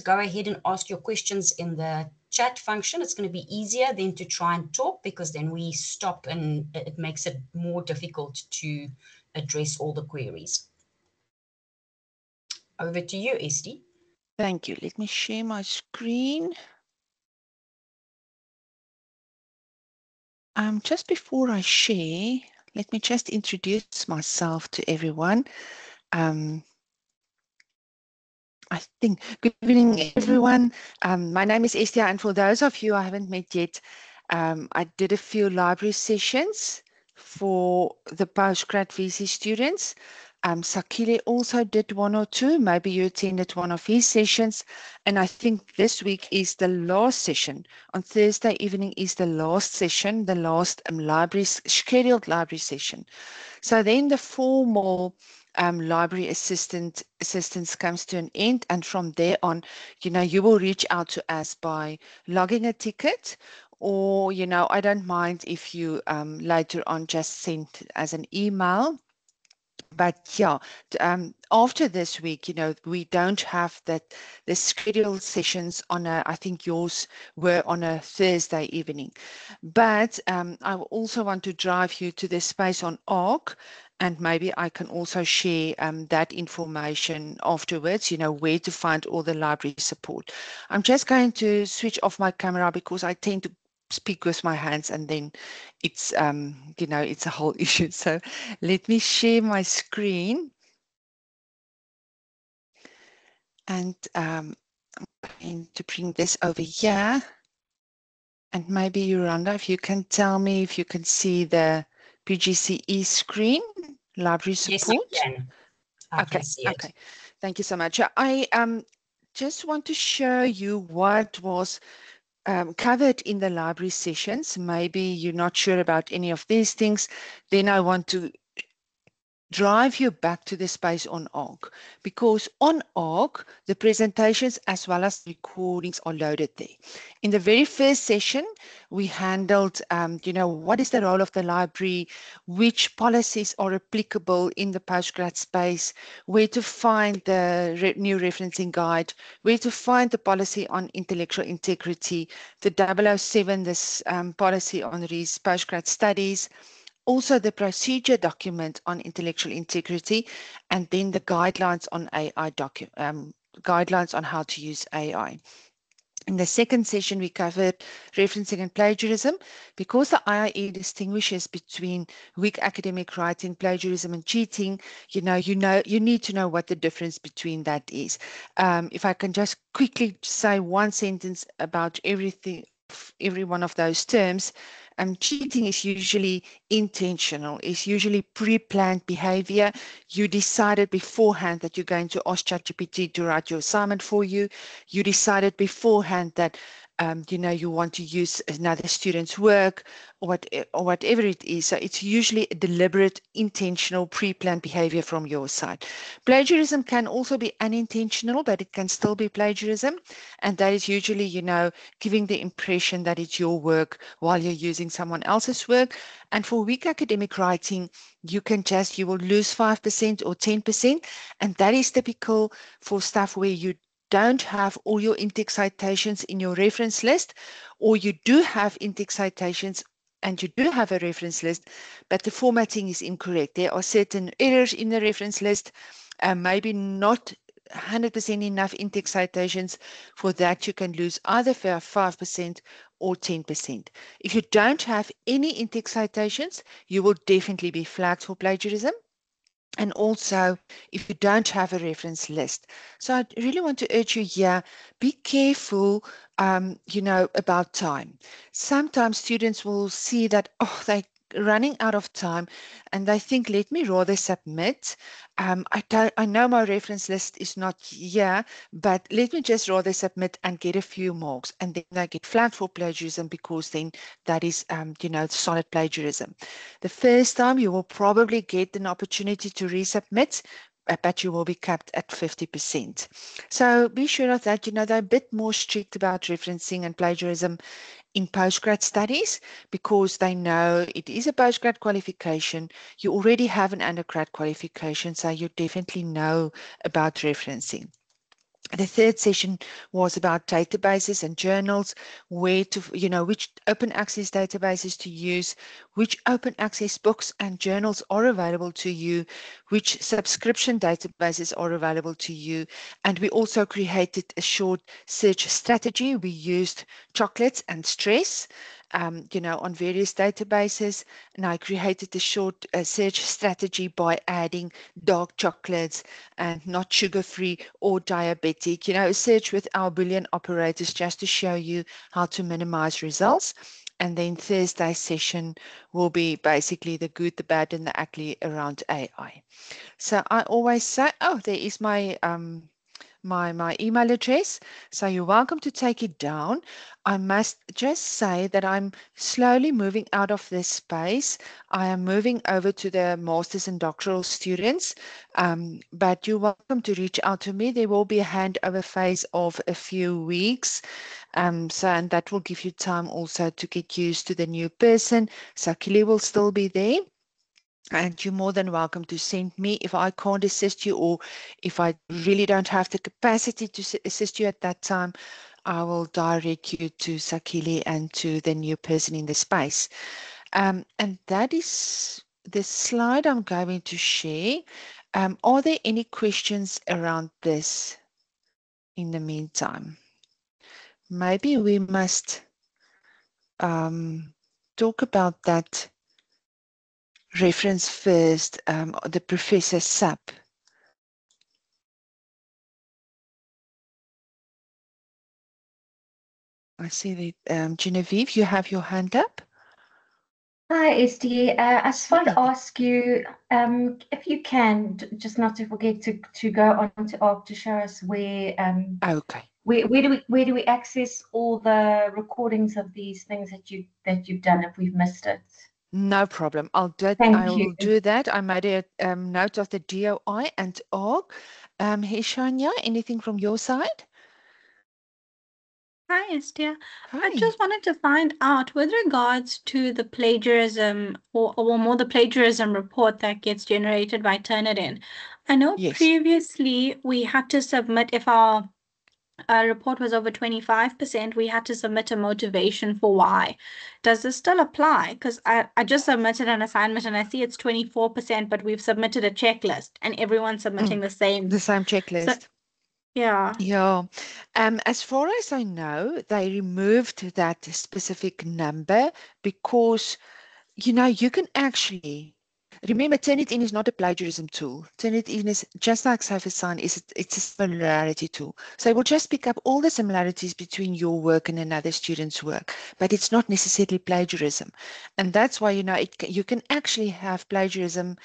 go ahead and ask your questions in the chat function. It's going to be easier than to try and talk, because then we stop and it makes it more difficult to address all the queries. Over to you, Esty. Thank you. Let me share my screen. Just before I share, let me just introduce myself to everyone. I think, good evening, everyone. My name is Estia, and for those of you I haven't met yet, I did a few library sessions for the postgrad VC students. Sakile also did one or two. Maybe you attended one of his sessions. And I think this week is the last session. On Thursday evening is the last session, the last scheduled library session. So then the formal library assistance comes to an end. And from there on, you will reach out to us by logging a ticket, or, I don't mind if you later on just send as an email. But yeah, after this week, we don't have the scheduled sessions on I think yours were on a Thursday evening. But I also want to drive you to the space on ARC, and maybe I can also share that information afterwards, where to find all the library support. I'm just going to switch off my camera because I tend to speak with my hands, and then it's it's a whole issue. So let me share my screen, and I'm going to bring this over here, and maybe Yolanda, if you can tell me if you can see the PGCE screen, library support. Yes, I can. I can see it. Okay, thank you so much. I just want to show you what was covered in the library sessions. Maybe you're not sure about any of these things. Then I want to drive you back to the space on ARC, because on ARC, the presentations as well as recordings are loaded there. In the very first session, we handled, what is the role of the library, which policies are applicable in the postgrad space, where to find the new referencing guide, where to find the policy on intellectual integrity, the 007, this policy on these postgrad studies, also the procedure document on intellectual integrity, and then the guidelines on AI guidelines on how to use AI. In the second session, we covered referencing and plagiarism. Because the IIE distinguishes between weak academic writing, plagiarism, and cheating, you need to know what the difference between that is. If I can just quickly say one sentence about every one of those terms. Cheating is usually intentional, is usually pre-planned behavior. You decided beforehand that you're going to ask ChatGPT to write your assignment for you. You decided beforehand that you want to use another student's work, or whatever it is. So it's usually a deliberate, intentional, pre-planned behavior from your side. Plagiarism can also be unintentional, but it can still be plagiarism. And that is usually, giving the impression that it's your work while you're using someone else's work. And for weak academic writing, you will lose 5% or 10%. And that is typical for stuff where you don't have all your in-text citations in your reference list, or you do have in-text citations and you do have a reference list, but the formatting is incorrect. There are certain errors in the reference list, maybe not 100% enough in-text citations. For that, you can lose either 5% or 10%. If you don't have any in-text citations, you will definitely be flagged for plagiarism. And also, if you don't have a reference list. So I really want to urge you here, be careful, about time. Sometimes students will see that, they're running out of time, and they think, let me rather submit. I know my reference list is not here, but let me just rather submit and get a few marks. And then they get flagged for plagiarism, because then that is, solid plagiarism. The first time you will probably get an opportunity to resubmit, but you will be capped at 50%. So be sure of that. They're a bit more strict about referencing and plagiarism in postgrad studies, because they know it is a postgrad qualification. You already have an undergrad qualification, so you definitely know about referencing. The third session was about databases and journals, where to, which open access databases to use, which open access books and journals are available to you, which subscription databases are available to you. And we also created a short search strategy. We used chocolates and stress, on various databases. And I created a short search strategy by adding dark chocolates and not sugar-free or diabetic. Search with our Boolean operators just to show you how to minimize results. And then Thursday session will be basically the good, the bad, and the ugly around AI. So I always say, oh, there is my my email address. So you're welcome to take it down. I must just say that I'm slowly moving out of this space. I am moving over to the master's and doctoral students, but you're welcome to reach out to me. There will be a handover phase of a few weeks. And that will give you time also to get used to the new person. Sakili will still be there. And you're more than welcome to send me if I can't assist you, or if I really don't have the capacity to assist you at that time, I will direct you to Sakili and to the new person in the space. And that is the slide I'm going to share. Are there any questions around this in the meantime? Maybe we must talk about that reference first, the Professor SAP. I see that, Genevieve, you have your hand up. Hi, Esty. I just wanted to ask you if you can, just not to forget to go on to ARC to show us where Okay. Where do we access all the recordings of these things that you've done if we've missed it? No problem. I will do that. I made a note of the DOI and ARC. Hey, Shania, anything from your side? Hi, Estia. Hi. I just wanted to find out with regards to the plagiarism or more the plagiarism report that gets generated by Turnitin. I know previously we had to submit, if our report was over 25%, we had to submit a motivation for why. Does this still apply? Because I just submitted an assignment and I see it's 24%, but we've submitted a checklist and everyone's submitting the same checklist. So, yeah. Yeah. As far as I know, they removed that specific number because, you can actually remember Turnitin is not a plagiarism tool. Turnitin is just like Cyphersign, it's a similarity tool. So it will just pick up all the similarities between your work and another student's work, but it's not necessarily plagiarism. And that's why, you can actually have plagiarism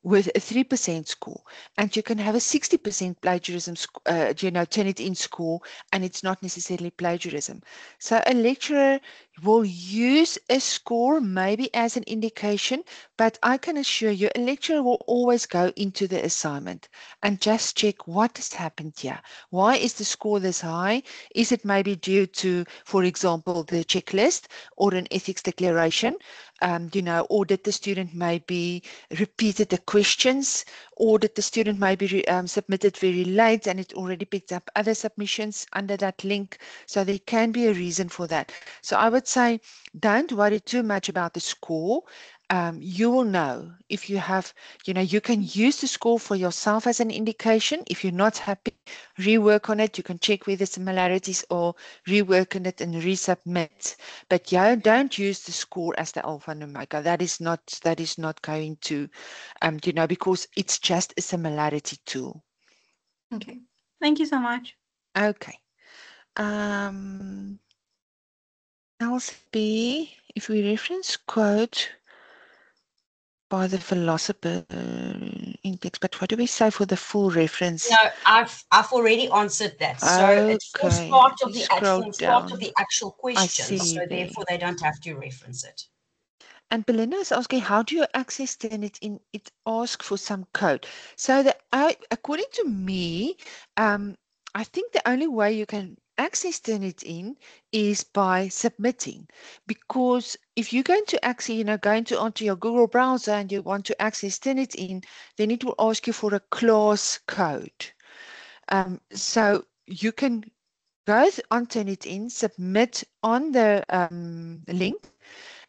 with a 3% score, and you can have a 60% plagiarism, Turnitin score, and it's not necessarily plagiarism. So a lecturer will use a score maybe as an indication, but I can assure you a lecturer will always go into the assignment and just check what has happened here. Why is the score this high? Is it maybe due to, for example, the checklist or an ethics declaration? Or did the student maybe repeated the questions, or did the student maybe submitted very late and it already picked up other submissions under that link? So there can be a reason for that. So I would say don't worry too much about the score. You will know if you have, you can use the score for yourself as an indication. If you're not happy, rework on it. You can check where the similarities are, rework on it and resubmit. But yeah, don't use the score as the alpha and omega. That is not going to, because it's just a similarity tool. Okay. Thank you so much. Okay. LCB, if we reference quote by the philosopher index, but what do we say for the full reference? No, I've already answered that. So it forms part of the actual question. So therefore they don't have to reference it. And Belinda is asking, how do you access Turnitin? It asks for some code. So according to me, I think the only way you can access Turnitin is by submitting, because if you're going to access, going to onto your Google browser and you want to access Turnitin, then it will ask you for a class code. So you can go on Turnitin, submit on the link.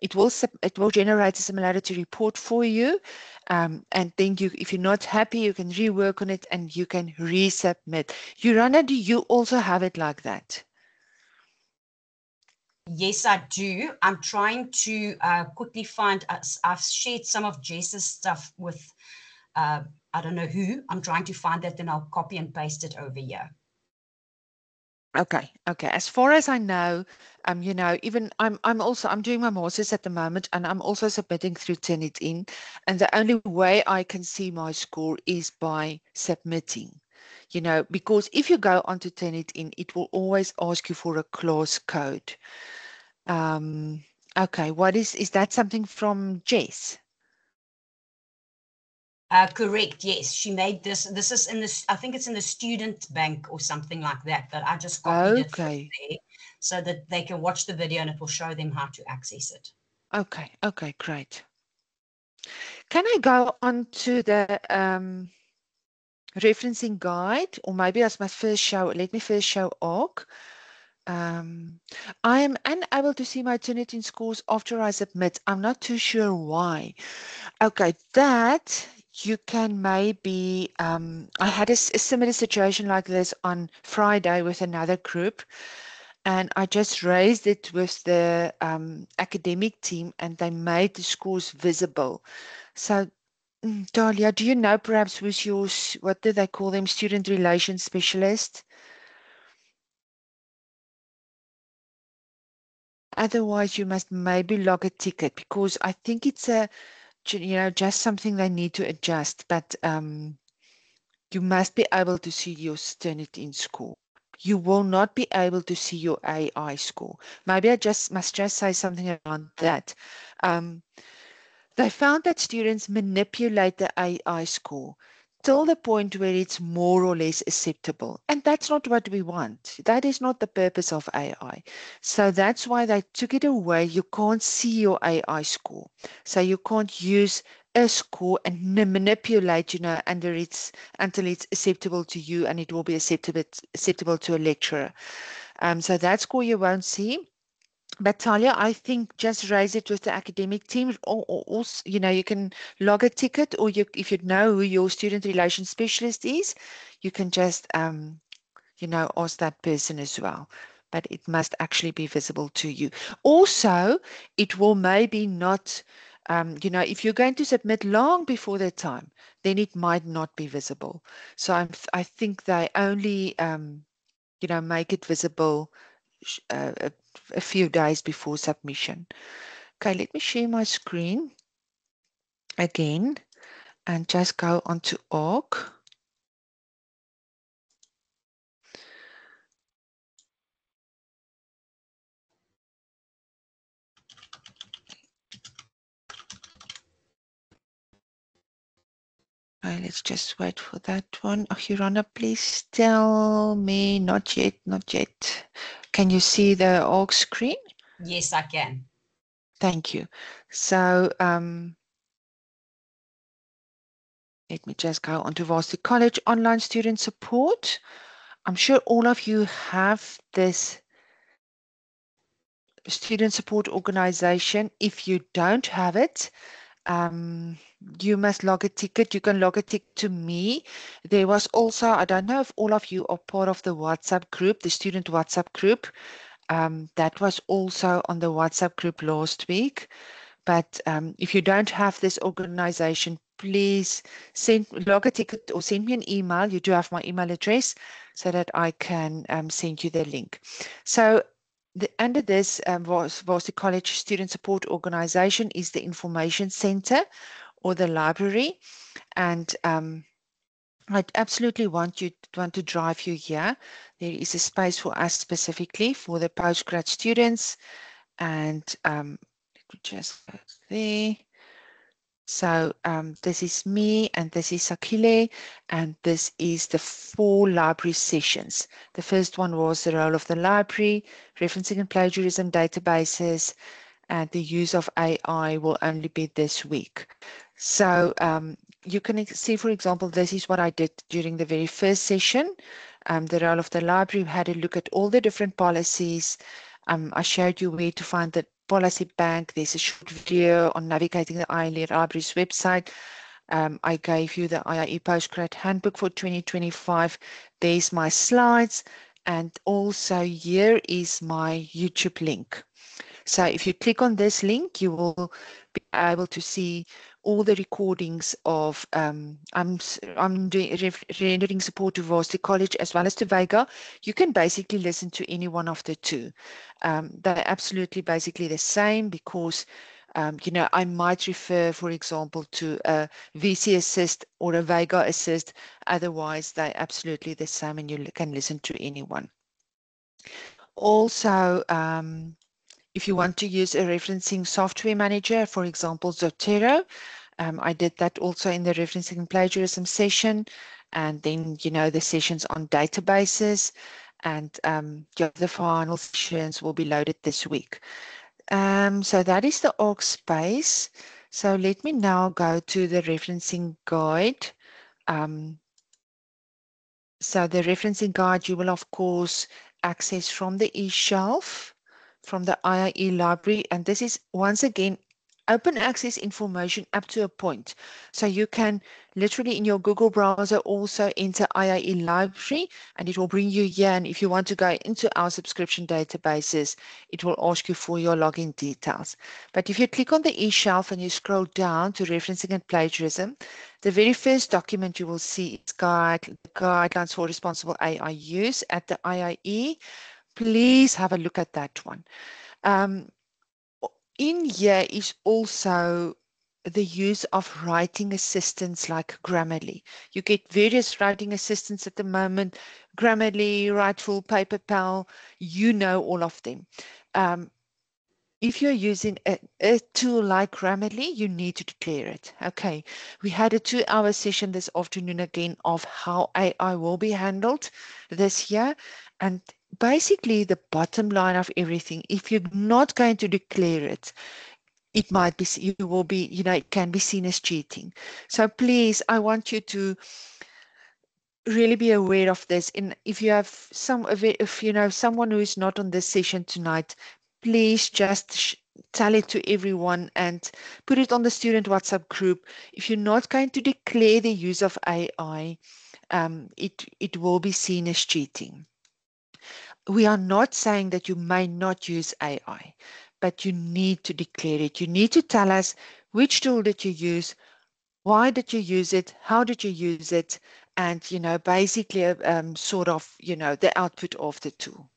It will generate a similarity report for you, and then if you're not happy, you can rework on it and you can resubmit. Urana, do you also have it like that? Yes, I do. I'm trying to quickly find. I've shared some of Jess's stuff with I don't know who. I'm trying to find that, then I'll copy and paste it over here. Okay. As far as I know, you know, even I'm doing my master's at the moment, and I'm also submitting through Turnitin, and the only way I can see my score is by submitting. You know, because if you go onto Turnitin, it will always ask you for a class code. Okay, is that something from Jess? Correct. Yes, she made this. This is in this. I think it's in the student bank or something like that. But I just copied it from there so that they can watch the video and it will show them how to access it. Okay. Great. Can I go on to the referencing guide, or maybe let me first show ORG. I am unable to see my Turnitin scores after I submit. I'm not too sure why. Okay, that you can maybe, I had a similar situation like this on Friday with another group, and I just raised it with the academic team, and they made the scores visible. So, Dahlia, do you know perhaps who's your, what do they call them, student relations specialist? Otherwise, you must maybe log a ticket, because I think it's just something they need to adjust. But you must be able to see your Turnitin score. You will not be able to see your AI score. Maybe I must say something around that. They found that students manipulate the AI score till the point where it's more or less acceptable. And that's not what we want. That is not the purpose of AI. So that's why they took it away. You can't see your AI score. So you can't use a score and manipulate, until it's acceptable to you, and it will be acceptable to a lecturer. So that score you won't see. But Talia, I think just raise it with the academic team, or you can log a ticket, or if you know who your student relations specialist is, you can just ask that person as well. But it must actually be visible to you. Also, it will maybe not, if you're going to submit long before the time, then it might not be visible. So I think they only, make it visible a few days before submission. Okay, let me share my screen again and just go onto ORG. Okay, let's just wait for that one. Oh, Urana, please tell me. Not yet. Can you see the ORG screen? Yes, I can. Thank you. So let me just go on to Varsity College Online Student Support. I'm sure all of you have this student support organization. If you don't have it, you must log a ticket. You can log a ticket to me. There was also, I don't know if all of you are part of the WhatsApp group, the student WhatsApp group. That was also on the WhatsApp group last week. But if you don't have this organization, please log a ticket or send me an email. You do have my email address so that I can send you the link. So under this Varsity College Student Support Organization is the Information Center or the library. And I absolutely want to drive you here. There is a space for us specifically for the postgrad students. And let me just go there. So this is me, and this is Akile, and this is the 4 library sessions. The first one was the role of the library, referencing and plagiarism databases, and the use of AI will only be this week. So you can see, for example, this is what I did during the very first session. the role of the library. We had a look at all the different policies. I showed you where to find the policy bank. There's a short video on navigating the IIE Library's website. I gave you the IIE Postgrad Handbook for 2025. There's my slides. And also here is my YouTube link. So if you click on this link, you will be able to see all the recordings of, I'm doing rendering support to Varsity College as well as to Vega. You can basically listen to any one of the two. They're absolutely basically the same because, you know, I might refer, for example, to a VC Assist or a Vega Assist. Otherwise, they're absolutely the same and you can listen to anyone. Also, if you want to use a referencing software manager, for example, Zotero, I did that also in the referencing and plagiarism session, and then, you know, the sessions on databases, and the final sessions will be loaded this week. So that is the ArcSpace. So let me now go to the referencing guide. So the referencing guide you will, of course, access from the eShelf, from the IIE library, and this is once again open access information up to a point. So you can literally in your Google browser also enter IIE library and it will bring you here. And if you want to go into our subscription databases, it will ask you for your login details. But if you click on the eShelf and you scroll down to referencing and plagiarism, the very first document you will see is guidelines for responsible AI use at the IIE. Please have a look at that one. In here is also the use of writing assistants like Grammarly. You get various writing assistants at the moment, Grammarly, Writeful, PaperPal, you know all of them. If you're using a tool like Grammarly, you need to declare it. Okay, we had a 2-hour session this afternoon again of how AI will be handled this year. And basically the bottom line of everything, if you're not going to declare it, it might be, you will be, you know, it can be seen as cheating. So please, I want you to really be aware of this. And if you have if you know someone who is not on this session tonight, please just tell it to everyone and put it on the student WhatsApp group. If you're not going to declare the use of AI, it will be seen as cheating. We are not saying that you may not use AI, but you need to declare it. You need to tell us which tool did you use, why did you use it, how did you use it, and, you know, basically sort of, you know, the output of the tool.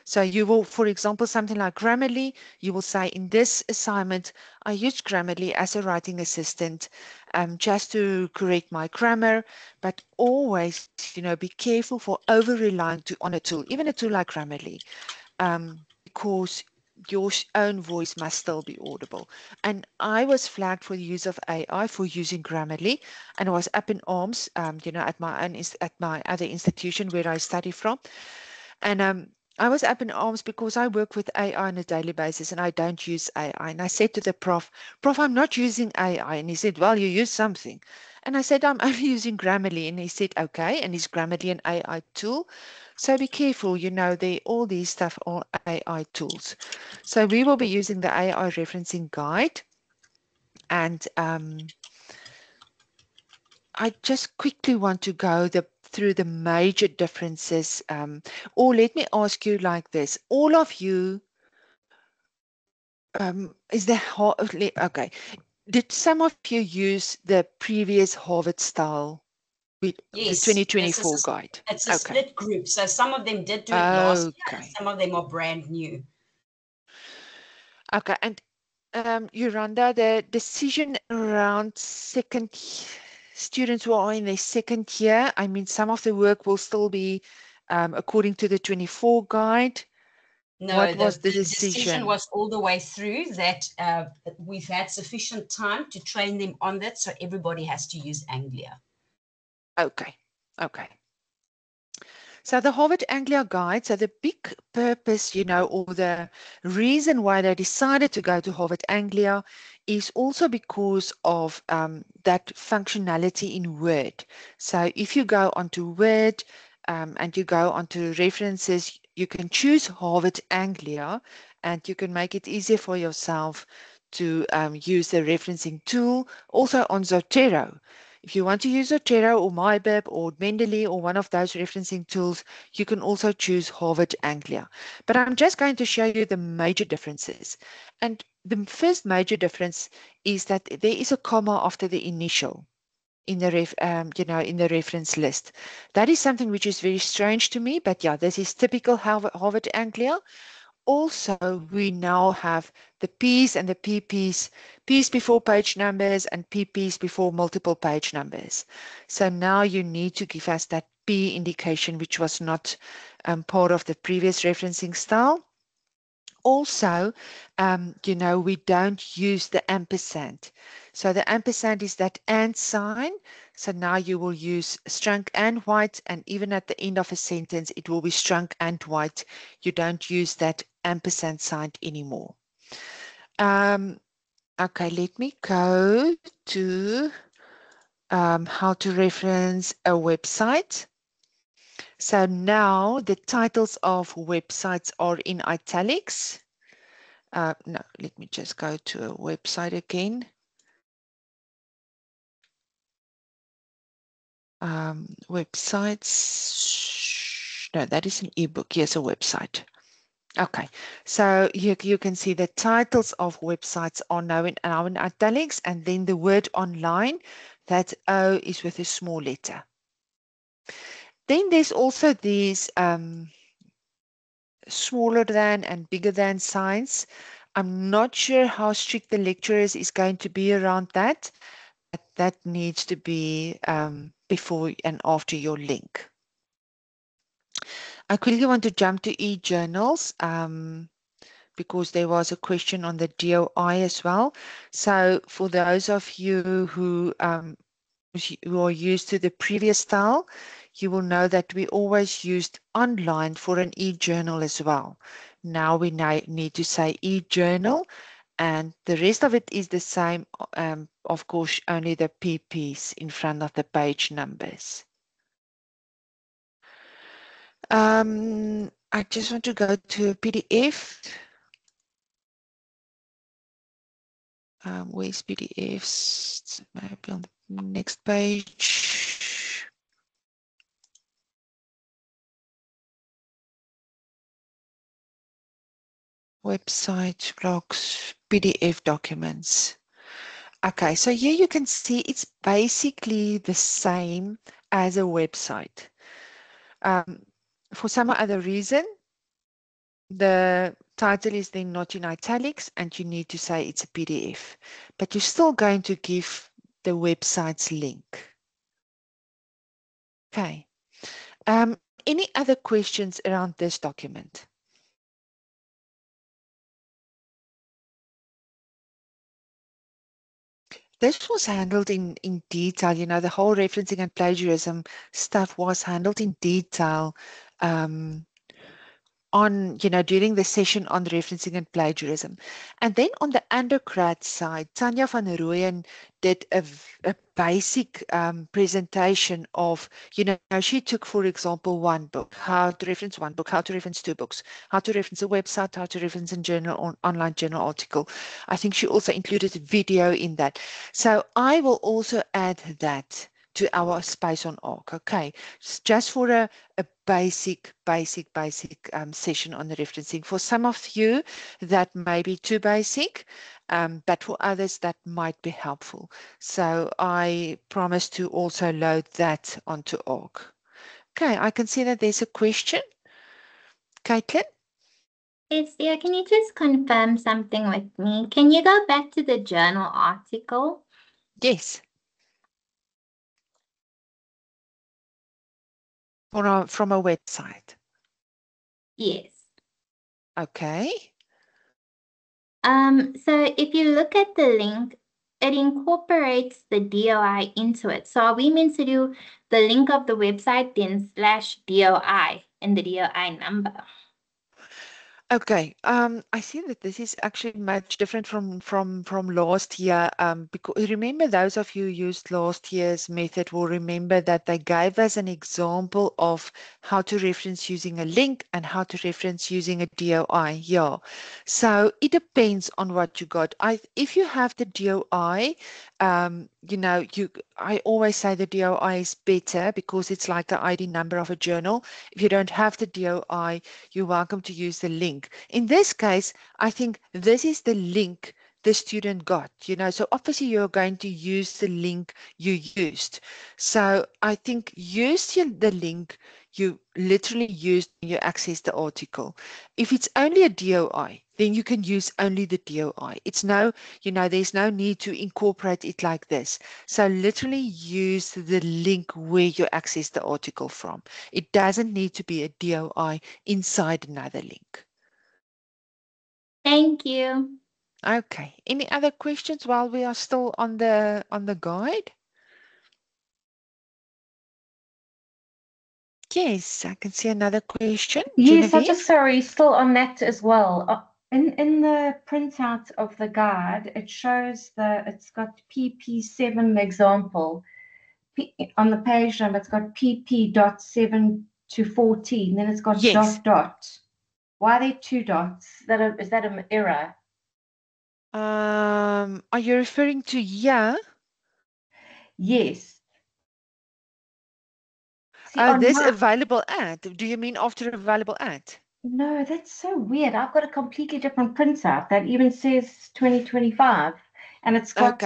So you will, for example, something like Grammarly, you will say in this assignment, I used Grammarly as a writing assistant just to correct my grammar, but always, you know, be careful for over-relying on a tool, even a tool like Grammarly, because your own voice must still be audible. And I was flagged for the use of AI for using Grammarly, and I was up in arms, you know, at my other institution where I study from. And I was up in arms because I work with AI on a daily basis and I don't use AI. And I said to the prof, I'm not using AI. And he said, well, you use something. And I said, I'm only using Grammarly. And he said, okay. And is Grammarly an AI tool? So be careful, you know, all these stuff are AI tools. So we will be using the AI referencing guide. And I just quickly want to go through the major differences, or let me ask you like this. All of you, okay, did some of you use the previous Harvard style, yes, the 2024 guide? It's a split group, so some of them did do it last year, and some of them are brand new. Okay, and Yolanda, the decision around students who are in their second year, I mean, some of the work will still be according to the 24 guide. No, what was the decision was all the way through that we've had sufficient time to train them on that, so everybody has to use Anglia. Okay, okay. So the Harvard Anglia Guide, so the big purpose, you know, or the reason why they decided to go to Harvard Anglia is also because of that functionality in Word. So if you go onto Word, and you go onto references, you can choose Harvard Anglia, and you can make it easier for yourself to use the referencing tool. Also on Zotero. If you want to use Zotero or MyBib or Mendeley or one of those referencing tools, you can also choose Harvard Anglia. But I'm just going to show you the major differences. And the first major difference is that there is a comma after the initial in the in the reference list. That is something which is very strange to me, but yeah, this is typical Harvard Anglia. Also, we now have the P's and the PP's, P's before page numbers and PP's before multiple page numbers. So now you need to give us that P indication, which was not part of the previous referencing style. Also, we don't use the ampersand. So the ampersand is that and sign. So now you will use Strunk and White, and even at the end of a sentence, it will be Strunk and White. You don't use that ampersand sign anymore. Okay, let me go to how to reference a website. So now the titles of websites are in italics. No, let me just go to a website again. Websites. No, that is an ebook. Yes, a website. Okay, so you can see the titles of websites are now in italics, and then the word online, that O is with a small letter. Then there's also these smaller than and bigger than signs. I'm not sure how strict the lecturers is going to be around that. But that needs to be before and after your link. I quickly want to jump to e-journals because there was a question on the DOI as well. So for those of you who are used to the previous style, you will know that we always used online for an e-journal as well. Now we need to say e-journal, and the rest of it is the same. Of course, only the PPs in front of the page numbers. I just want to go to a PDF. Where's PDFs? It's maybe on the next page. Website, blogs, PDF documents. Okay, so here you can see it's basically the same as a website. For some other reason, the title is then not in italics and you need to say it's a PDF, but you're still going to give the website's link. Okay. Any other questions around this document? This was handled in detail. You know, the whole referencing and plagiarism stuff was handled in detail during the session on referencing and plagiarism. And then on the undergrad side, Tanya van Rooyen did a basic presentation of, she took, for example, one book, how to reference one book, how to reference two books, how to reference a website, how to reference a journal, online journal article. I think she also included a video in that. So I will also add that to our space on ARC. Okay, just for a basic session on the referencing. For some of you, that may be too basic, but for others, that might be helpful. So I promise to also load that onto ARC. Okay, I can see that there's a question. Caitlin? Yes, yeah, can you just confirm something with me? Can you go back to the journal article? Yes. From a website? Yes. Okay. So if you look at the link, it incorporates the DOI into it. So are we meant to do the link of the website then /DOI and the DOI number? Okay, I see that this is actually much different from last year. Because remember, those of you who used last year's method will remember that they gave us an example of how to reference using a link and how to reference using a DOI. Yeah, so it depends on what you got. If you have the DOI, I always say the DOI is better because it's like the ID number of a journal. If you don't have the DOI, you're welcome to use the link. In this case, I think this is the link the student got, so obviously you're going to use the link you used. So I think use the link you literally used when you access the article. If it's only a DOI, then you can use only the DOI. There's no need to incorporate it like this. So literally use the link where you access the article from. It doesn't need to be a DOI inside another link. Thank you. Okay. Any other questions while we are still on the guide? Yes, I can see another question. Yes, Genevieve? sorry, still on that as well. In the printout of the guide, it shows it's got PP7 example. On the page number, it's got PP.7 to 14, then it's got Yes. dot. Why are there 2 dots? Is that an error? Are you referring to yeah? Yes. See, this available at. Do you mean after available at? No, that's so weird. I've got a completely different printout that even says 2025, and it's got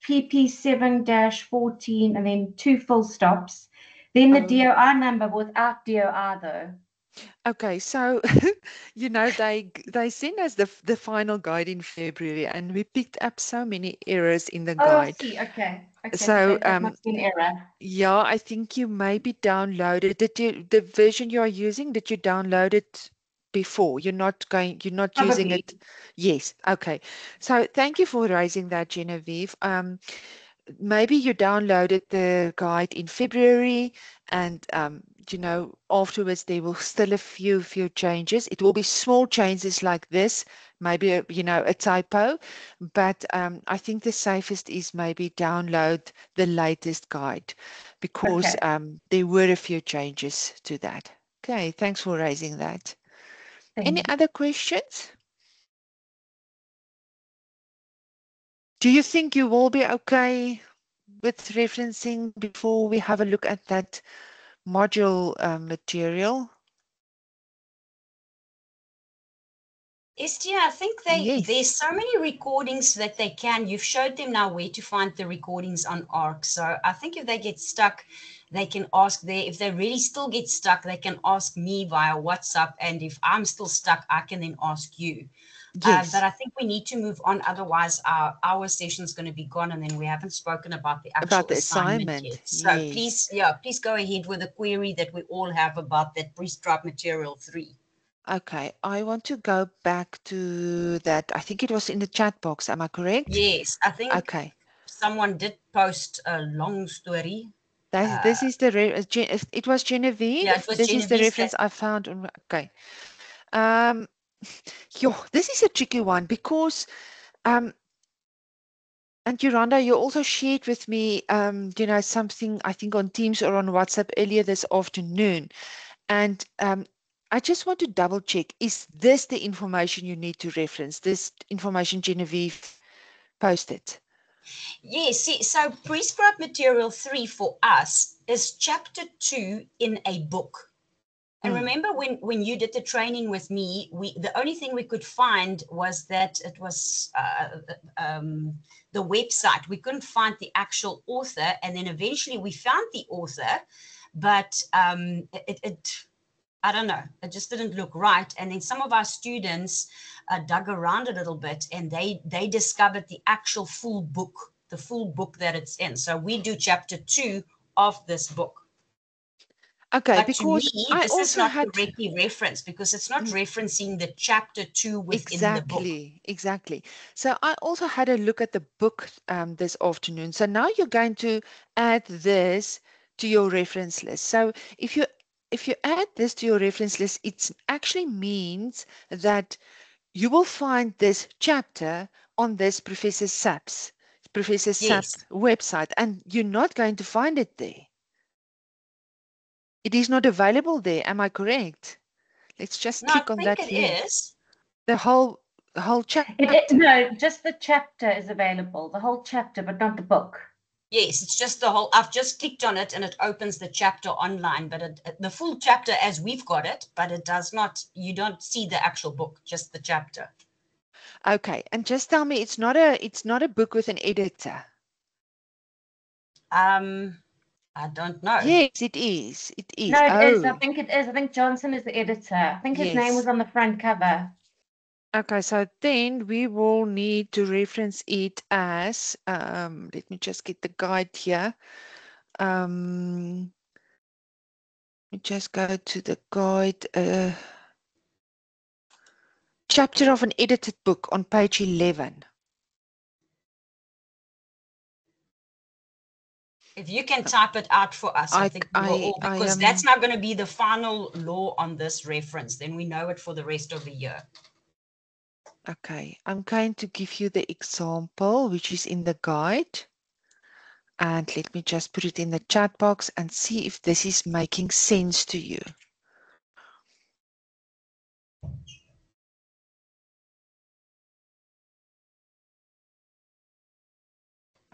PP7-14 and then 2 full stops. Then the DOI number without DOI though. Okay, so they sent us the final guide in February, and we picked up so many errors in the guide. I see. Okay. So that must be an error. Yeah, I think you maybe downloaded the version you are using, did you download it before? You're not using it. Yes. Okay. So thank you for raising that, Genevieve. Maybe you downloaded the guide in February and afterwards there will still a few changes. It will be small changes like this, maybe a typo, but I think the safest is maybe download the latest guide because there were a few changes to that. Okay, thanks for raising that. Any other questions? Do you think you will be okay with referencing before we have a look at that module material? Estia, I think there's so many recordings that they can. You've showed them now where to find the recordings on ARC. So I think if they get stuck, they can ask there. If they really still get stuck, they can ask me via WhatsApp. And if I'm still stuck, I can then ask you. Yes. But I think we need to move on. Otherwise, our session is going to be gone. And then we haven't spoken about the actual assignment yet. So please go ahead with the query that we all have about that prescribed material 3. Okay, I want to go back to that. I think it was in the chat box. Am I correct? Yes, I think someone did post a long story. This is the it was Genevieve. Yeah, it was this is the reference I found. Okay. This is a tricky one because and Yolanda, you also shared with me something I think on Teams or on WhatsApp earlier this afternoon, and I just want to double check, is this the information you need to reference, this information Genevieve posted? Yes, see, so prescribed material 3 for us is chapter 2 in a book. And remember when you did the training with me, the only thing we could find was that it was the website. We couldn't find the actual author, and then eventually we found the author, but I don't know, it just didn't look right. And then some of our students dug around a little bit, and they discovered the actual full book, the full book that it's in. So we do chapter 2 of this book. Okay, but because to me, this is not correctly referenced because it's not referencing the chapter 2 within the book. Exactly. So I also had a look at the book this afternoon. So now you're going to add this to your reference list. So if you if you add this to your reference list, it actually means that you will find this chapter on this Professor Sapp's website, and you're not going to find it there. It is not available there. Am I correct? Let's just click on that link. I think it is. The whole chapter. No, just the chapter is available. The whole chapter, but not the book. Yes, it's just the whole. I've just clicked on it and it opens the chapter online, but the full chapter as we've got it, but it does not. You don't see the actual book, just the chapter. Okay, and just tell me, it's not a book with an editor. I don't know. Yes, it is. It is. No, it is. I think it is. I think Johnson is the editor. I think his name was on the front cover. Okay, so then we will need to reference it as, let me just get the guide here. Let me just go to the guide. Chapter of an edited book on page 11. If you can type it out for us, I think we will all, because that's not going to be the final law on this reference. Then we know it for the rest of the year. Okay, I'm going to give you the example, which is in the guide. And let me just put it in the chat box and see if this is making sense to you.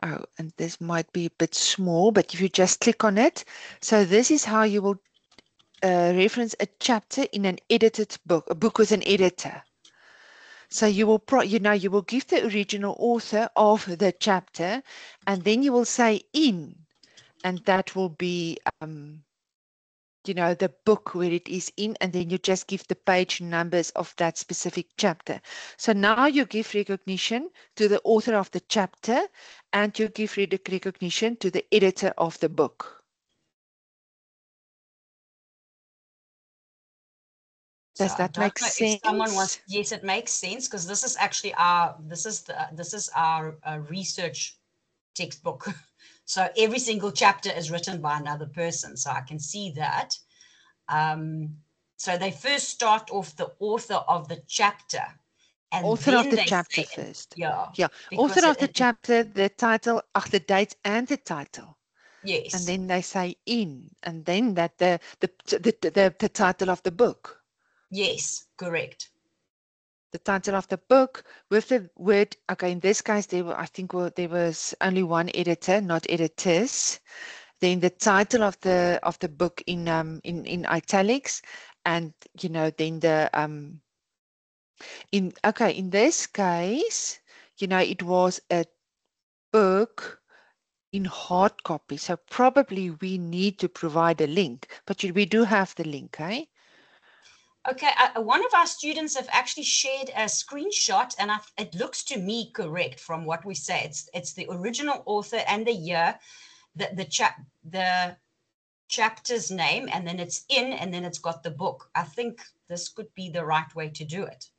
Oh, and this might be a bit small, but if you just click on it. So this is how you will reference a chapter in an edited book, a book with an editor. So you will, you will give the original author of the chapter, and then you will say in, and that will be, the book where it is in, and then you just give the page numbers of that specific chapter. So now you give recognition to the author of the chapter, and you give recognition to the editor of the book. Does that make sense? If someone wants, yes, it makes sense, because this is actually our research textbook. So every single chapter is written by another person. So I can see that. So they first start off the author of the chapter. And author of the chapter first. Yeah. Author of the chapter, the title, the dates and the title. Yes. And then they say in, and then that the title of the book. Yes, correct. The title of the book with the word, okay, in this case, there was only one editor, not editors. Then the title of the book in italics, and then the in this case, it was a book in hard copy, so probably we need to provide a link, but we do have the link, eh? Okay, one of our students have actually shared a screenshot, and it looks to me correct from what we say. It's the original author and the year, the chapter's name, and then it's in, and then it's got the book. I think this could be the right way to do it.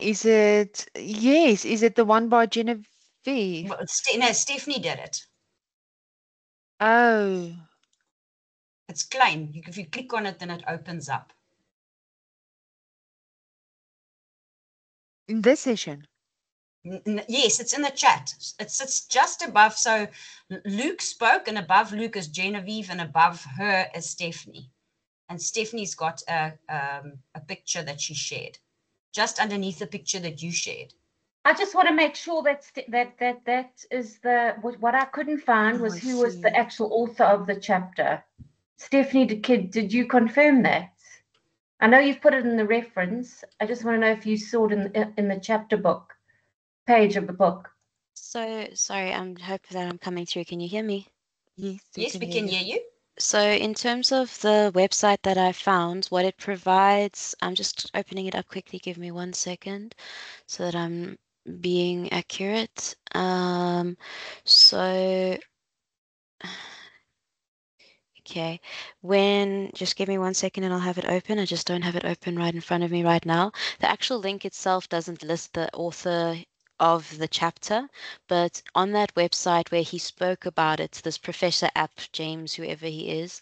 Is it? Yes. Is it the one by Genevieve? Well, no, Stephanie did it. Oh. It's Klein. If you click on it, then it opens up. In this session? Yes, it's in the chat. It sits just above. So Luke spoke, and above Luke is Genevieve, and above her is Stephanie. And Stephanie's got a picture that she shared, just underneath the picture that you shared. I just want to make sure that is what I couldn't find was who was the actual author of the chapter. Stephanie, did you confirm that? I know you've put it in the reference. I just want to know if you saw it in the chapter book page of the book. So sorry, I'm hoping that I'm coming through. Can you hear me? Yes, we can hear you. So in terms of the website that I found, what it provides, I'm just opening it up quickly. Give me 1 second so that I'm being accurate. Okay, just give me 1 second and I'll have it open. I just don't have it open right in front of me right now. The actual link itself doesn't list the author of the chapter, but on that website where he spoke about it, this Professor App, James, whoever he is,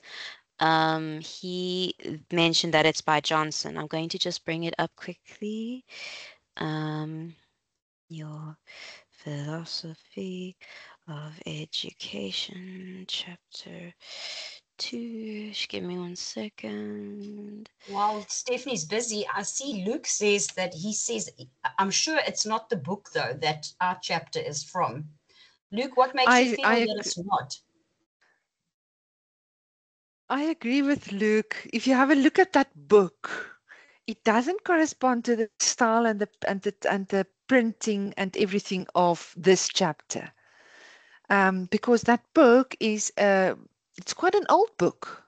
he mentioned that it's by Johnson. I'm going to just bring it up quickly. Your Philosophy of Education, Chapter 2. Just give me 1 second. While Stephanie's busy, I see Luke says that he says, I'm sure it's not the book, though, that our chapter is from. Luke, what makes you feel that it's not? I agree with Luke. If you have a look at that book, it doesn't correspond to the style and the printing and everything of this chapter. Because that book is it's quite an old book.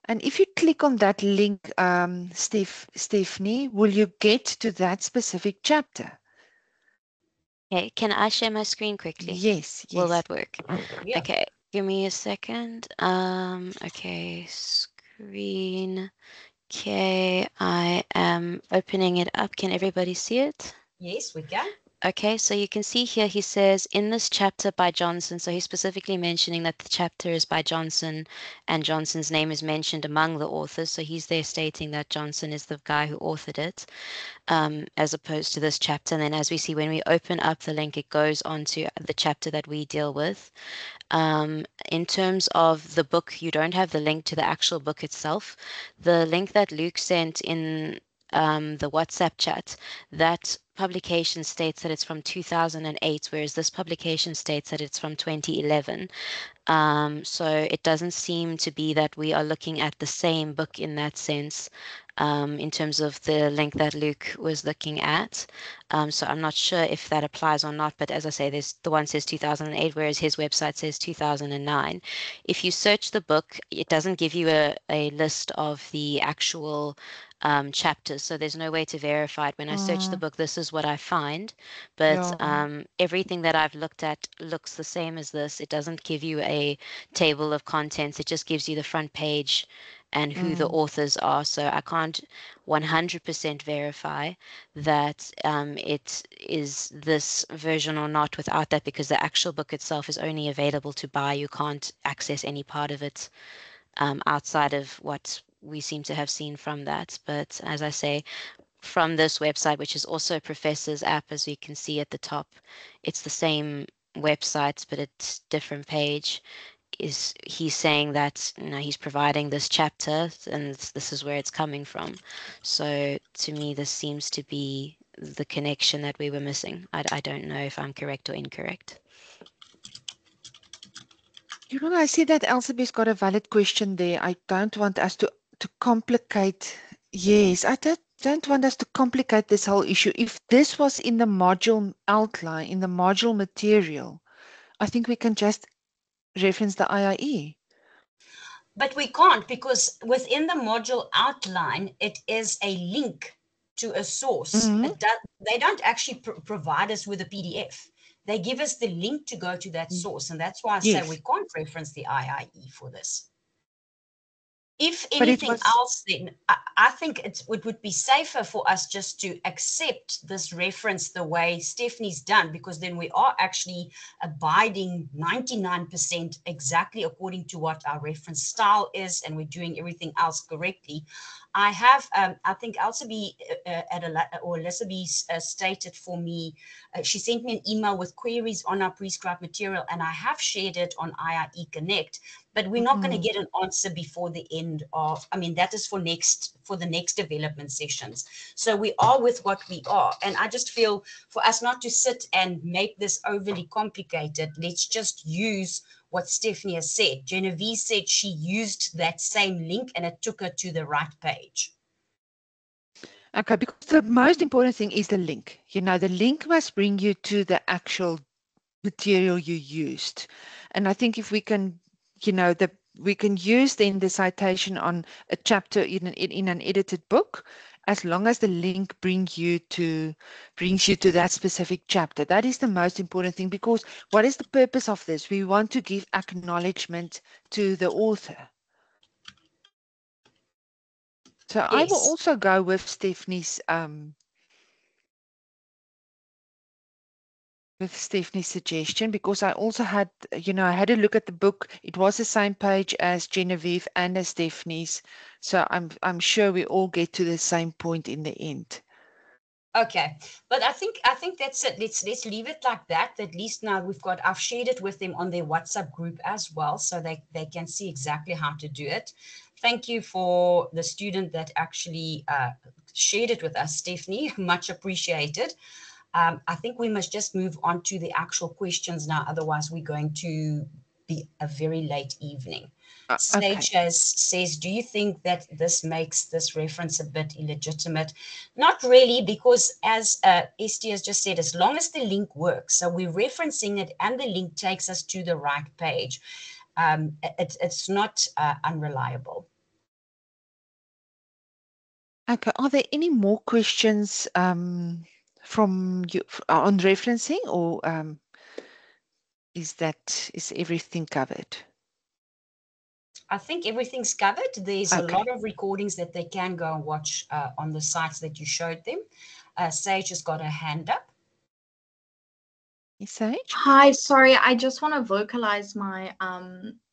And if you click on that link, Stephanie, will you get to that specific chapter? Okay, can I share my screen quickly? Yes. Will that work? Yeah. Okay, give me a second. Okay, screen. Okay, I am opening it up. Can everybody see it? Yes, we can. Okay, so you can see here he says in this chapter by Johnson, so he's specifically mentioning that the chapter is by Johnson and Johnson's name is mentioned among the authors. So he's there stating that Johnson is the guy who authored it, as opposed to this chapter. And then as we see, when we open up the link, it goes on to the chapter that we deal with. In terms of the book, you don't have the link to the actual book itself. The link that Luke sent in the WhatsApp chat, that publication states that it's from 2008, whereas this publication states that it's from 2011. So it doesn't seem to be that we are looking at the same book in that sense, in terms of the link that Luke was looking at. So I'm not sure if that applies or not, but as I say, there's the one says 2008, whereas his website says 2009. If you search the book, it doesn't give you a list of the actual chapters, so there's no way to verify it. When I search the book, this is what I find, but everything that I've looked at looks the same as this. It doesn't give you a table of contents, it just gives you the front page and who the authors are. So I can't 100% verify that it is this version or not without that, because the actual book itself is only available to buy. You can't access any part of it outside of what we seem to have seen from that. But as I say, from this website, which is also Professor's app, as you can see at the top, it's the same website, but it's different page. Is he's saying that, you know, he's providing this chapter and this is where it's coming from. So to me, this seems to be the connection that we were missing. I don't know if I'm correct or incorrect. You know, I see that Elsabeth's got a valid question there. I don't want us to complicate. Yes, I don't want us to complicate this whole issue. If this was in the module outline, in the module material, I think we can just reference the IIE. But we can't, because within the module outline, it is a link to a source. They don't actually provide us with a PDF. They give us the link to go to that source. And that's why I say we can't reference the IIE for this. If anything else, then I think it would be safer for us just to accept this reference the way Stephanie's done, because then we are actually abiding 99% exactly according to what our reference style is, and we're doing everything else correctly. I have, I think Elsabe stated for me, she sent me an email with queries on our prescribed material, and I have shared it on IIE Connect, but we're not going to get an answer before the end of, I mean, that is for the next development sessions. So we are with what we are. And I just feel for us not to sit and make this overly complicated, let's just use what Stephanie has said. Genevieve said she used that same link and it took her to the right page. Okay, because the most important thing is the link. You know, the link must bring you to the actual material you used. And I think if we can, you know, we can use then the citation on a chapter in an edited book, as long as the link brings you to that specific chapter. That is the most important thing, because what is the purpose of this? We want to give acknowledgement to the author. So yes. I will also go with Stephanie's with Stephanie's suggestion, because I also had, I had a look at the book. It was the same page as Genevieve and as Stephanie's. So I'm sure we all get to the same point in the end. Okay, but I think that's it. Let's leave it like that. At least now I've shared it with them on their WhatsApp group as well, so they can see exactly how to do it. Thank you for the student that actually shared it with us, Stephanie. Much appreciated. I think we must just move on to the actual questions now. Otherwise, we're going to be a very late evening. Sage says, do you think that this makes this reference a bit illegitimate? Not really, because as Esty has just said, as long as the link works, so we're referencing it and the link takes us to the right page, it's not unreliable. Okay, are there any more questions from you on referencing, or is everything covered? I think everything's covered. There's a lot of recordings that they can go and watch on the sites that you showed them. Sage has got her hand up. Sage? Hi, sorry, I just want to vocalize my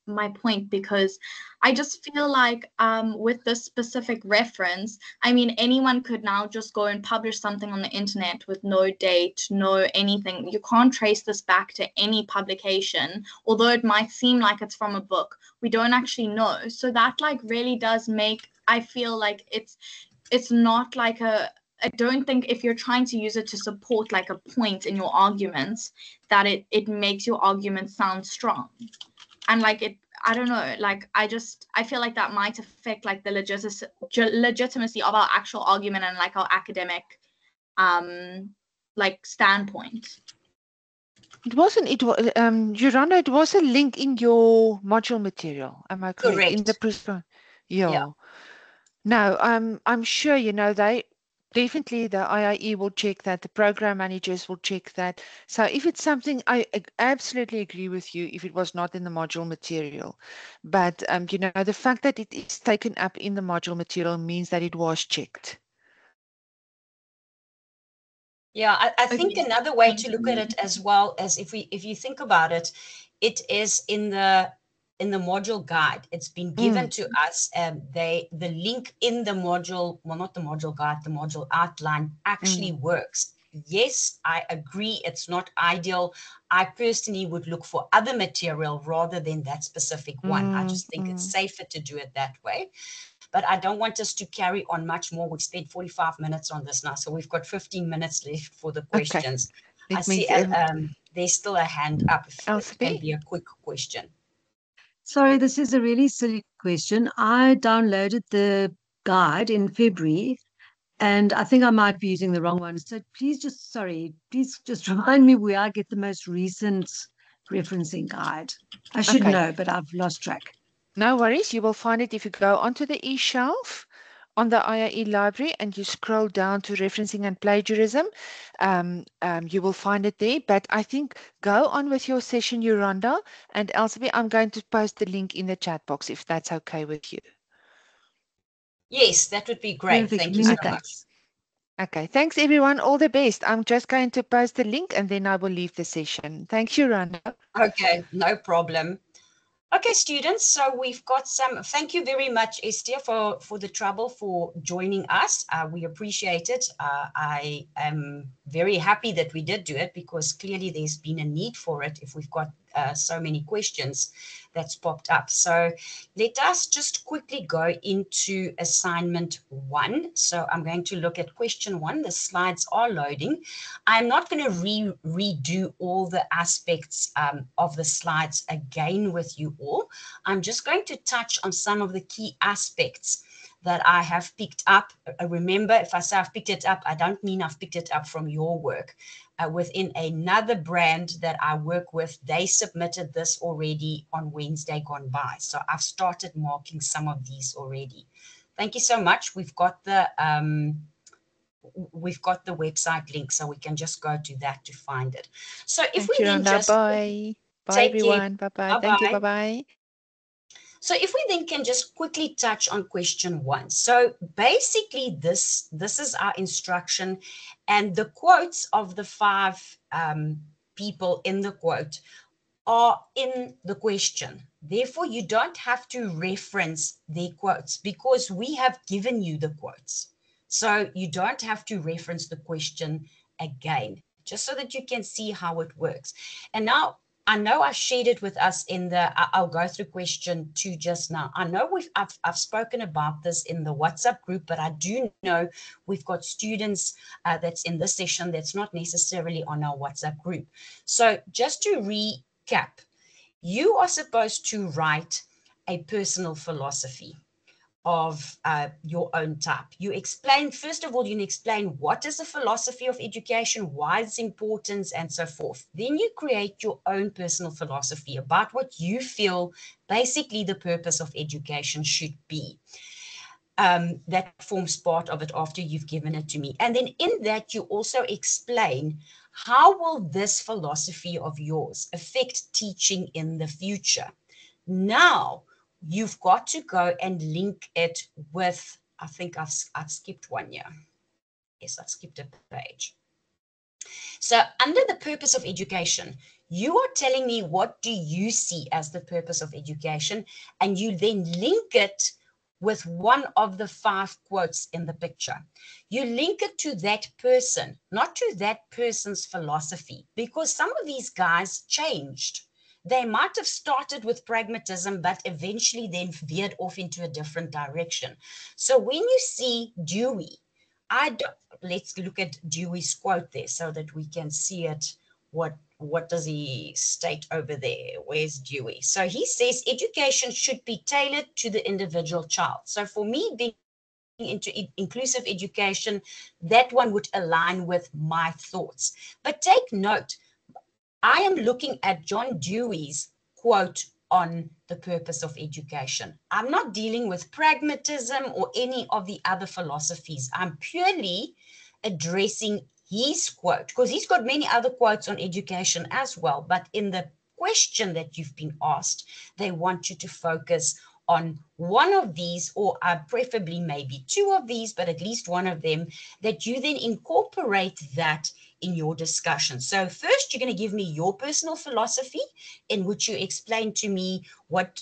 my point, because I just feel like with this specific reference, I mean, anyone could now just go and publish something on the internet with no date, no anything. You can't trace this back to any publication, although it might seem like it's from a book. We don't actually know. So that like really does make, I feel like it's not like I don't think if you're trying to use it to support like a point in your arguments, that it makes your argument sound strong. And like I don't know, like I feel like that might affect like the legitimacy of our actual argument and like our academic like standpoint. It wasn't, Yolanda, it was a link in your module material. Am I correct? Correct. In the yeah. No, I'm sure, they definitely, the IIE will check that, the program managers will check that. So if it's something, I absolutely agree with you if it was not in the module material. But, the fact that it is taken up in the module material means that it was checked. Yeah, I think another way to look at it as well as if you think about it, it is in the module guide. It's been given to us. The link in the module, well, not the module guide, the module outline actually works. Yes, I agree. It's not ideal. I personally would look for other material rather than that specific one. I just think it's safer to do it that way. But I don't want us to carry on much more. We've spent 45 minutes on this now, so we've got 15 minutes left for the questions. Okay. I see there's still a hand up. If it can be a quick question. Sorry, this is a really silly question. I downloaded the guide in February, and I think I might be using the wrong one. So please just remind me where I get the most recent referencing guide. I should know, but I've lost track. No worries. You will find it if you go onto the eShelf on the IIE library and you scroll down to referencing and plagiarism. You will find it there. But I think go on with your session, Yolanda, and Elsabe, I'm going to post the link in the chat box if that's okay with you. Yes, that would be great. Perfect. Thank you so much. Okay, thanks everyone. All the best. I'm just going to post the link and then I will leave the session. Thanks, Yolanda. Okay, no problem. Okay, students, so we've got thank you very much, Estia, for the trouble for joining us. We appreciate it. I am very happy that we did do it because clearly there's been a need for it if we've got so many questions that's popped up. So let us just quickly go into assignment 1. So I'm going to look at question 1. The slides are loading. I'm not going to redo all the aspects of the slides again with you all. I'm just going to touch on some of the key aspects that I have picked up. Remember, if I say I've picked it up, I don't mean I've picked it up from your work. Within another brand that I work with, they submitted this already on Wednesday gone by. So I've started marking some of these already. Thank you so much. We've got the website link, so we can just go to that to find it. So if we then just bye everyone. Bye. Thank you. Bye. So if we then can just quickly touch on question 1. So basically this is our instruction, and the quotes of the 5 people in the quote are in the question. Therefore, you don't have to reference their quotes because we have given you the quotes. So you don't have to reference the question again, just so that you can see how it works. And now, I know I shared it with us in the, I'll go through question 2 just now. I know I've spoken about this in the WhatsApp group, but I do know we've got students that's in this session that's not necessarily on our WhatsApp group. So just to recap, you are supposed to write a personal philosophy of your own type. You explain, first of all, you explain what is the philosophy of education, why it's important, and so forth. Then you create your own personal philosophy about what you feel basically the purpose of education should be. That forms part of it after you've given it to me. And then in that, you also explain how will this philosophy of yours affect teaching in the future. Now, you've got to go and link it with, I think I've skipped one here. Yes, I've skipped a page. So under the purpose of education, you are telling me what do you see as the purpose of education, and you then link it with one of the 5 quotes in the picture. You link it to that person, not to that person's philosophy, because some of these guys changed. They might have started with pragmatism, but eventually then veered off into a different direction. So when you see Dewey, let's look at Dewey's quote there so that we can see it. What does he state over there? Where's Dewey? So he says education should be tailored to the individual child. So for me, being into inclusive education, that one would align with my thoughts. But take note, I am looking at John Dewey's quote on the purpose of education. I'm not dealing with pragmatism or any of the other philosophies. I'm purely addressing his quote, because he's got many other quotes on education as well. But in the question that you've been asked, they want you to focus on one of these, or preferably maybe 2 of these, but at least one of them, that you then incorporate that in your discussion. So first, you're going to give me your personal philosophy in which you explain to me what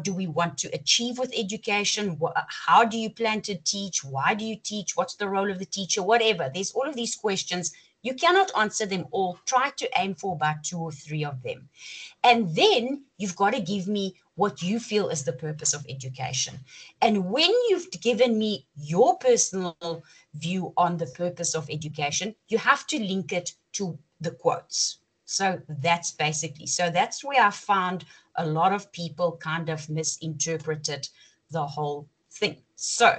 do we want to achieve with education, how do you plan to teach, why do you teach, what's the role of the teacher, whatever. There's all of these questions. You cannot answer them all. Try to aim for about 2 or 3 of them. And then you've got to give me what you feel is the purpose of education. And when you've given me your personal view on the purpose of education, you have to link it to the quotes. So that's basically, so that's where I found a lot of people kind of misinterpreted the whole thing. So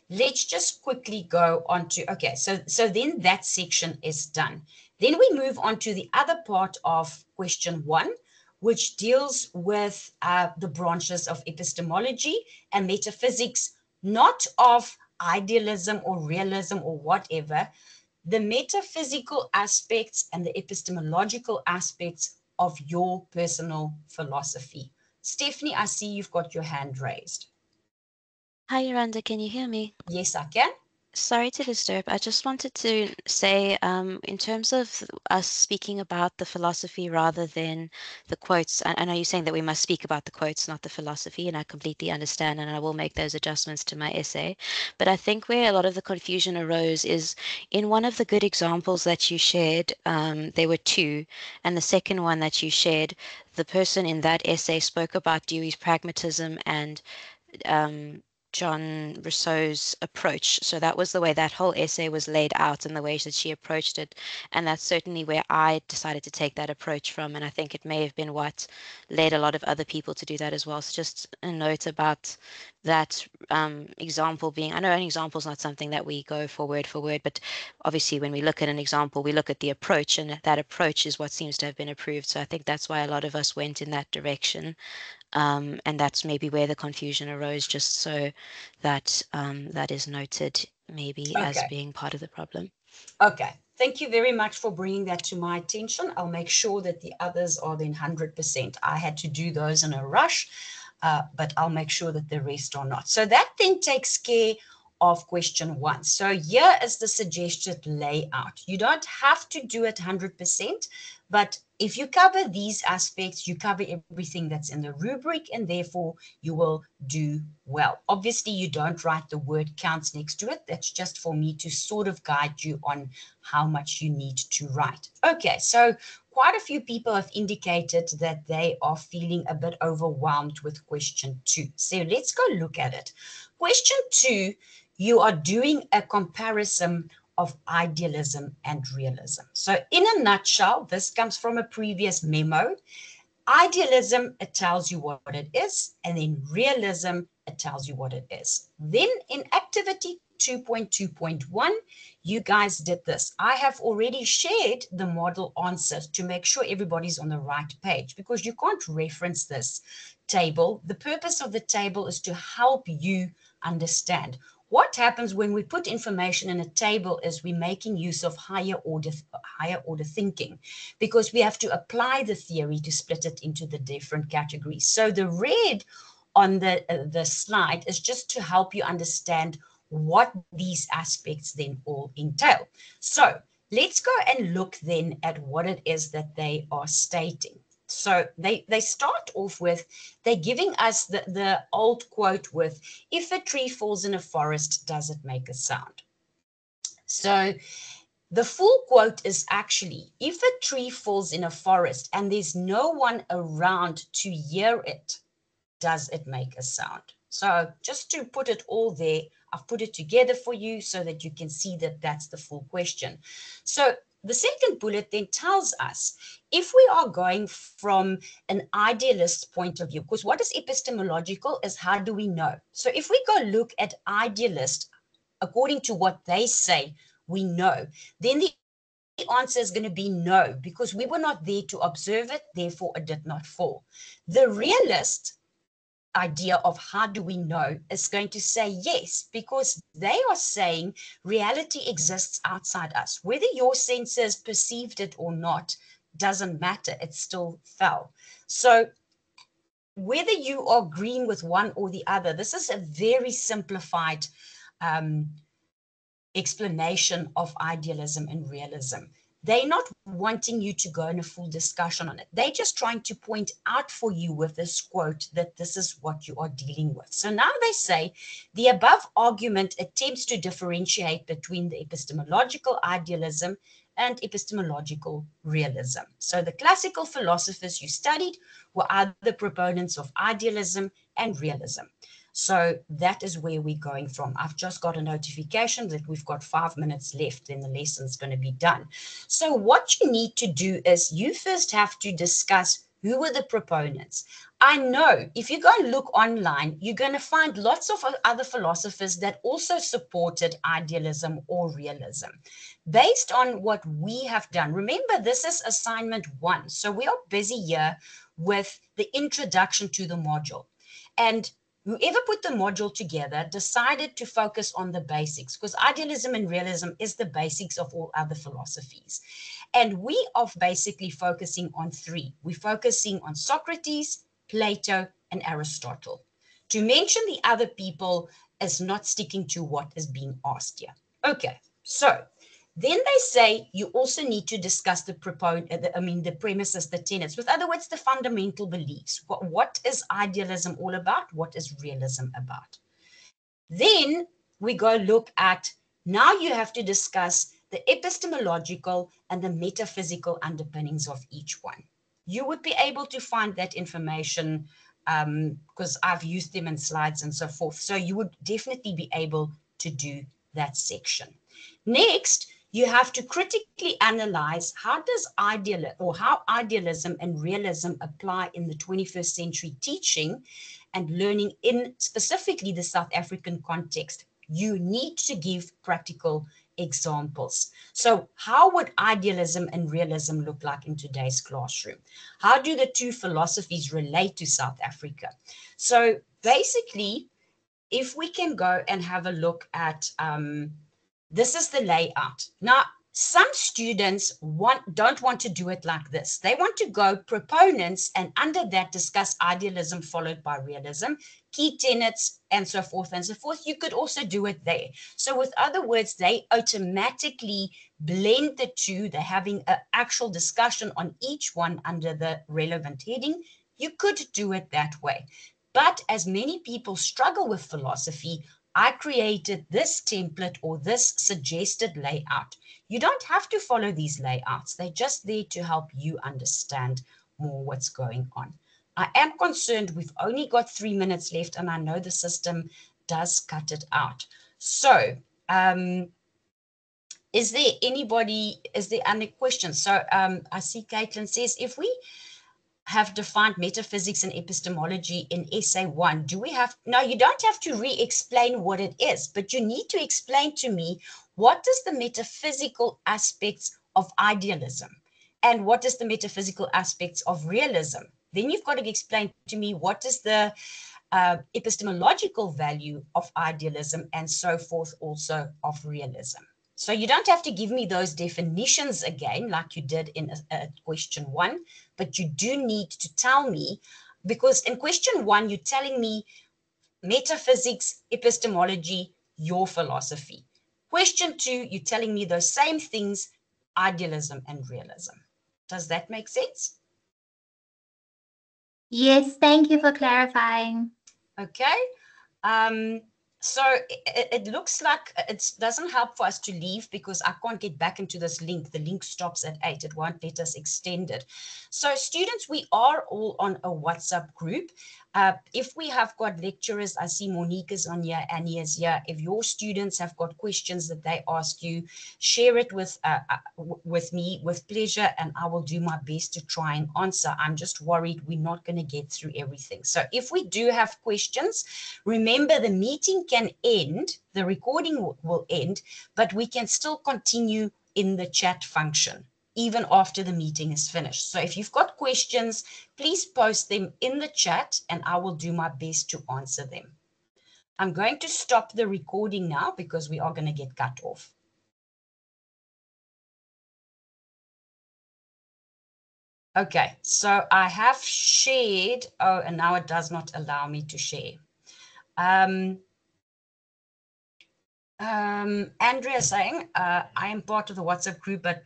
let's just quickly go on to, okay, so then that section is done. Then we move on to the other part of question 1, which deals with the branches of epistemology and metaphysics, not of idealism or realism or whatever, the metaphysical aspects and the epistemological aspects of your personal philosophy. Stephanie, I see you've got your hand raised. Hi, Yolanda, can you hear me? Yes, I can. Sorry to disturb. I just wanted to say, in terms of us speaking about the philosophy rather than the quotes, I know you're saying that we must speak about the quotes, not the philosophy, and I completely understand, and I will make those adjustments to my essay. But I think where a lot of the confusion arose is in one of the good examples that you shared, there were 2, and the second one that you shared, the person in that essay spoke about Dewey's pragmatism and John Rousseau's approach. So that was the way that whole essay was laid out and the way that she approached it. And that's certainly where I decided to take that approach from. And I think it may have been what led a lot of other people to do that as well. So just a note about that example being, I know an example is not something that we go for word, but obviously when we look at an example, we look at the approach, and that approach is what seems to have been approved. So I think that's why a lot of us went in that direction. And that's maybe where the confusion arose, just so that that is noted maybe as being part of the problem. Okay, thank you very much for bringing that to my attention. I'll make sure that the others are then 100%. I had to do those in a rush, but I'll make sure that the rest are not. So that then takes care of question 1. So here is the suggested layout. You don't have to do it 100%, but if you cover these aspects, you cover everything that's in the rubric, and therefore you will do well. Obviously, you don't write the word counts next to it. That's just for me to sort of guide you on how much you need to write. Okay, so quite a few people have indicated that they are feeling a bit overwhelmed with question 2. So let's go look at it. Question 2, you are doing a comparison of idealism and realism. So in a nutshell, this comes from a previous memo. Idealism, it tells you what it is, and then realism, it tells you what it is. Then in activity 2.2.1, you guys did this. I have already shared the model answers to make sure everybody's on the right page, because you can't reference this table. The purpose of the table is to help you understand. What happens when we put information in a table is we're making use of higher order thinking, because we have to apply the theory to split it into the different categories. So the red on the slide is just to help you understand what these aspects then all entail. So let's go and look then at what it is that they are stating. So they start off with, they're giving us the old quote with, if a tree falls in a forest, does it make a sound? So the full quote is actually, if a tree falls in a forest and there's no one around to hear it, does it make a sound? So just to put it all there, I've put it together for you so that you can see that that's the full question. So the second bullet then tells us, if we are going from an idealist point of view, because what is epistemological is how do we know? So if we go look at idealist, according to what they say, we know, then the answer is going to be no, because we were not there to observe it, therefore it did not fall. The realist idea of how do we know is going to say yes, because they are saying reality exists outside us. Whether your senses perceived it or not doesn't matter, it still fell. So whether you are agreeing with one or the other, this is a very simplified explanation of idealism and realism. They're not wanting you to go in a full discussion on it. They're just trying to point out for you with this quote that this is what you are dealing with. So now they say, the above argument attempts to differentiate between the epistemological idealism and epistemological realism. So the classical philosophers you studied were either proponents of idealism and realism. So that is where we're going from. I've just got a notification that we've got 5 minutes left, then the lesson's going to be done. So what you need to do is you first have to discuss who were the proponents. I know if you go and look online, you're going to find lots of other philosophers that also supported idealism or realism. Based on what we have done, remember this is assignment 1. So we are busy here with the introduction to the module. And whoever put the module together decided to focus on the basics, because idealism and realism is the basics of all other philosophies. And we are basically focusing on 3. We're focusing on Socrates, Plato, and Aristotle. To mention the other people is not sticking to what is being asked here. Okay, so then they say you also need to discuss the premises, the tenets. With other words, the fundamental beliefs. What is idealism all about? What is realism about? Then we go look at, now you have to discuss the epistemological and the metaphysical underpinnings of each one. You would be able to find that information because I've used them in slides and so forth. So you would definitely be able to do that section. Next, you have to critically analyze how idealism and realism apply in the 21st century teaching and learning in specifically the South African context. You need to give practical examples. So how would idealism and realism look like in today's classroom? How do the two philosophies relate to South Africa? So basically, if we can go and have a look at this is the layout. Now, Some students don't want to do it like this. They want to go proponents and under that discuss idealism followed by realism, key tenets, and so forth and so forth. You could also do it there. So with other words, they automatically blend the two. They're having an actual discussion on each one under the relevant heading. You could do it that way. But as many people struggle with philosophy, I created this template or this suggested layout. You don't have to follow these layouts. They're just there to help you understand more what's going on. I am concerned we've only got 3 minutes left, and I know the system does cut it out. So is there any questions? So I see Caitlin says, if we have defined metaphysics and epistemology in essay 1, do we have, no, you don't have to re-explain what it is, but you need to explain to me what is the metaphysical aspects of idealism and what is the metaphysical aspects of realism. Then you've got to explain to me what is the epistemological value of idealism and so forth also of realism. So you don't have to give me those definitions again, like you did in question 1, but you do need to tell me, because in question 1, you're telling me metaphysics, epistemology, your philosophy. Question 2, you're telling me those same things, idealism and realism. Does that make sense? Yes, thank you for clarifying. Okay. So it looks like it doesn't help for us to leave because I can't get back into this link. The link stops at 8. It won't let us extend it. So students, we are all on a WhatsApp group. If we have got lecturers, I see Monique is on here, Annie is here. If your students have got questions that they ask you, share it with me with pleasure, and I will do my best to try and answer. I'm just worried we're not going to get through everything. So if we do have questions, remember the meeting can end, the recording will end, but we can still continue in the chat function even after the meeting is finished. So if you've got questions, please post them in the chat and I will do my best to answer them. I'm going to stop the recording now because we are going to get cut off. Okay, so I have shared, oh, and now it does not allow me to share. Andrea saying, I am part of the WhatsApp group, but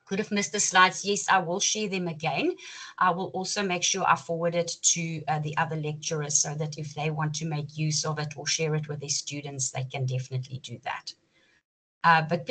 could have missed the slides. Yes, I will share them again. I will also make sure I forward it to the other lecturers so that if they want to make use of it or share it with their students, they can definitely do that. But